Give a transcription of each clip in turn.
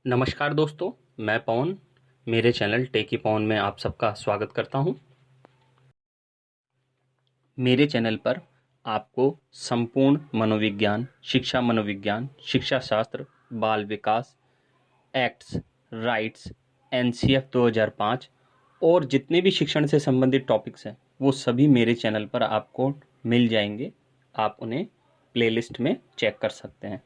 नमस्कार दोस्तों, मैं पवन मेरे चैनल टेकी पवन में आप सबका स्वागत करता हूं। मेरे चैनल पर आपको संपूर्ण मनोविज्ञान, शिक्षा शास्त्र, बाल विकास, एक्ट्स, राइट्स, एनसीएफ 2005 और जितने भी शिक्षण से संबंधित टॉपिक्स हैं वो सभी मेरे चैनल पर आपको मिल जाएंगे। आप उन्हें प्लेलिस्ट में चेक कर सकते हैं।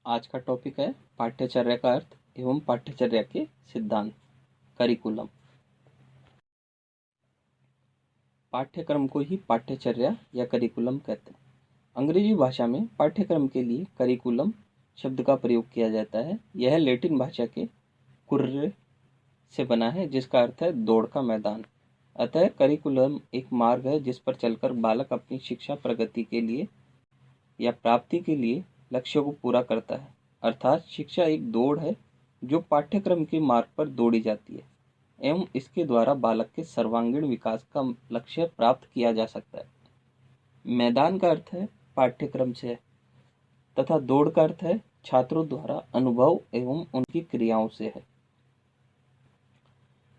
आज का टॉपिक है पाठ्यचर्या का अर्थ एवं पाठ्यचर्या के सिद्धांत, करिकुलम। पाठ्यक्रम को ही पाठ्यचर्या या करिकुलम कहते हैं। अंग्रेजी भाषा में पाठ्यक्रम के लिए करिकुलम शब्द का प्रयोग किया जाता है। यह लैटिन भाषा के कुर्रे से बना है, जिसका अर्थ है दौड़ का मैदान। अतः करिकुलम एक मार्ग है जिस पर चलकर बालक अपनी शिक्षा प्रगति के लिए या प्राप्ति के लिए लक्ष्यों को पूरा करता है। अर्थात शिक्षा एक दौड़ है जो पाठ्यक्रम के मार्ग पर दौड़ी जाती है एवं इसके द्वारा बालक के सर्वांगीण विकास का लक्ष्य प्राप्त किया जा सकता है। मैदान का अर्थ है पाठ्यक्रम से तथा दौड़ का अर्थ है छात्रों द्वारा अनुभव एवं उनकी क्रियाओं से है।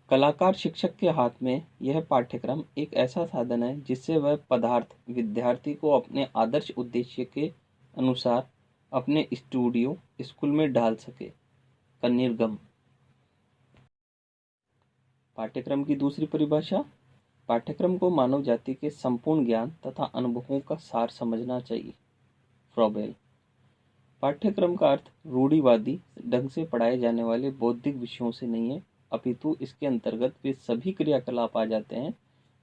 कलाकार शिक्षक के हाथ में यह पाठ्यक्रम एक ऐसा साधन है जिससे वह पदार्थ विद्यार्थी को अपने आदर्श उद्देश्य के अनुसार अपने स्टूडियो स्कूल में डाल सके। का निर्गम। पाठ्यक्रम की दूसरी परिभाषा। पाठ्यक्रम को मानव जाति के संपूर्ण ज्ञान तथा अनुभवों का सार समझना चाहिए। फ्रॉबेल। पाठ्यक्रम का अर्थ रूढ़िवादी ढंग से पढ़ाए जाने वाले बौद्धिक विषयों से नहीं है, अपितु इसके अंतर्गत वे सभी क्रियाकलाप आ जाते हैं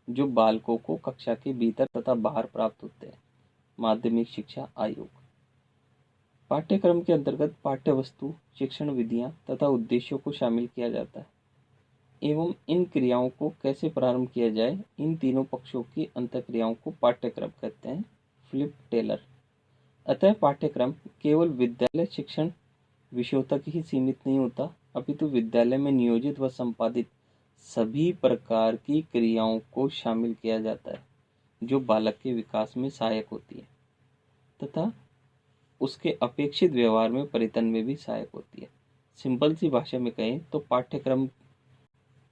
जो बालकों को कक्षा के भीतर तथा बाहर प्राप्त होते हैं। माध्यमिक शिक्षा आयोग। पाठ्यक्रम के अंतर्गत पाठ्य वस्तु, शिक्षण विधियां तथा उद्देश्यों को शामिल किया जाता है एवं इन क्रियाओं को कैसे प्रारंभ किया जाए, इन तीनों पक्षों की अंतःक्रियाओं को पाठ्यक्रम कहते हैं। Philip Taylor. अतः पाठ्यक्रम केवल विद्यालय शिक्षण विषयों तक ही सीमित नहीं होता, अपितु विद्यालय में नियोजित व संपादित सभी प्रकार की क्रियाओं को शामिल किया जाता है जो बालक के विकास में सहायक होती है तथा उसके अपेक्षित व्यवहार में परिवर्तन में भी सहायक होती है। सिंपल सी भाषा में कहें तो पाठ्यक्रम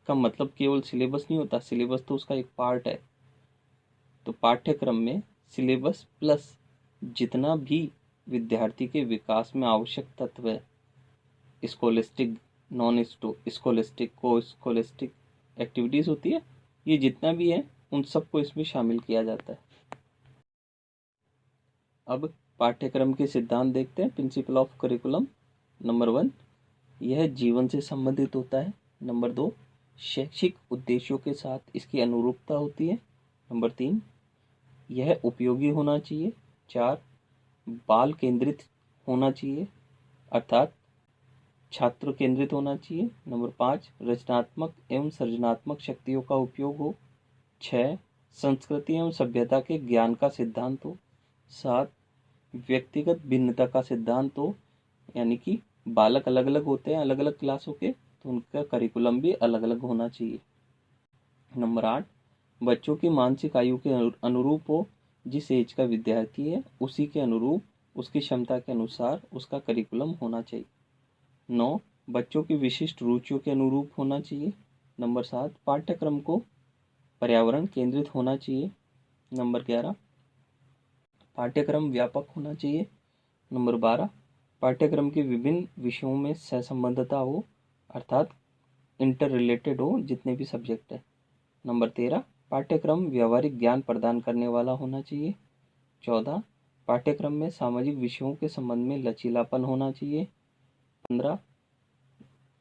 का मतलब केवल सिलेबस नहीं होता, सिलेबस तो उसका एक पार्ट है। तो पाठ्यक्रम में सिलेबस प्लस जितना भी विद्यार्थी के विकास में आवश्यक तत्व है, स्कोलेस्टिक, नॉन स्कोलेस्टिक, को स्कोलेस्टिक एक्टिविटीज होती है, ये जितना भी है उन सबको इसमें शामिल किया जाता है। अब पाठ्यक्रम के सिद्धांत देखते हैं। Principle of curriculum. नंबर 1, यह जीवन से संबंधित होता है। नंबर 2, शैक्षिक उद्देश्यों के साथ इसकी अनुरूपता होती है। नंबर 3, यह उपयोगी होना चाहिए। 4, बाल केंद्रित होना चाहिए अर्थात छात्र केंद्रित होना चाहिए। नंबर 5, रचनात्मक एवं सृजनात्मक शक्तियों का उपयोग हो। 6, संस्कृति एवं सभ्यता के ज्ञान का सिद्धांत हो। 7, व्यक्तिगत भिन्नता का सिद्धांत हो, यानी कि बालक अलग अलग होते हैं अलग अलग क्लासों के, तो उनका करिकुलम भी अलग अलग होना चाहिए। नंबर 8, बच्चों की मानसिक आयु के अनुरूप हो, जिस एज का विद्यार्थी है उसी के अनुरूप उसकी क्षमता के अनुसार उसका करिकुलम होना चाहिए। 9, बच्चों की विशिष्ट रुचियों के अनुरूप होना चाहिए। नंबर 7, पाठ्यक्रम को पर्यावरण केंद्रित होना चाहिए। नंबर 11, पाठ्यक्रम व्यापक होना चाहिए। नंबर 12, पाठ्यक्रम के विभिन्न विषयों में सहसंबंधता हो, अर्थात इंटर रिलेटेड हो जितने भी सब्जेक्ट है। नंबर 13, पाठ्यक्रम व्यावहारिक ज्ञान प्रदान करने वाला होना चाहिए। 14, पाठ्यक्रम में सामाजिक विषयों के संबंध में लचीलापन होना चाहिए। 15,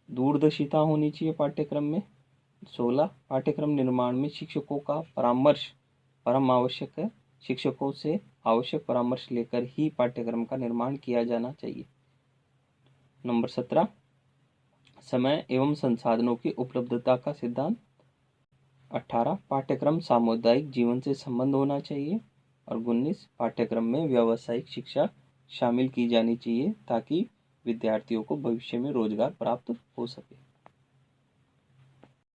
दूरदर्शिता होनी चाहिए पाठ्यक्रम में। 16, पाठ्यक्रम निर्माण में शिक्षकों का परामर्श परम आवश्यक है, शिक्षकों से आवश्यक परामर्श लेकर ही पाठ्यक्रम का निर्माण किया जाना चाहिए। नंबर 17, समय एवं संसाधनों की उपलब्धता का सिद्धांत। 18, पाठ्यक्रम सामुदायिक जीवन से संबंध होना चाहिए। और 19, पाठ्यक्रम में व्यावसायिक शिक्षा शामिल की जानी चाहिए ताकि विद्यार्थियों को भविष्य में रोजगार प्राप्त हो सके।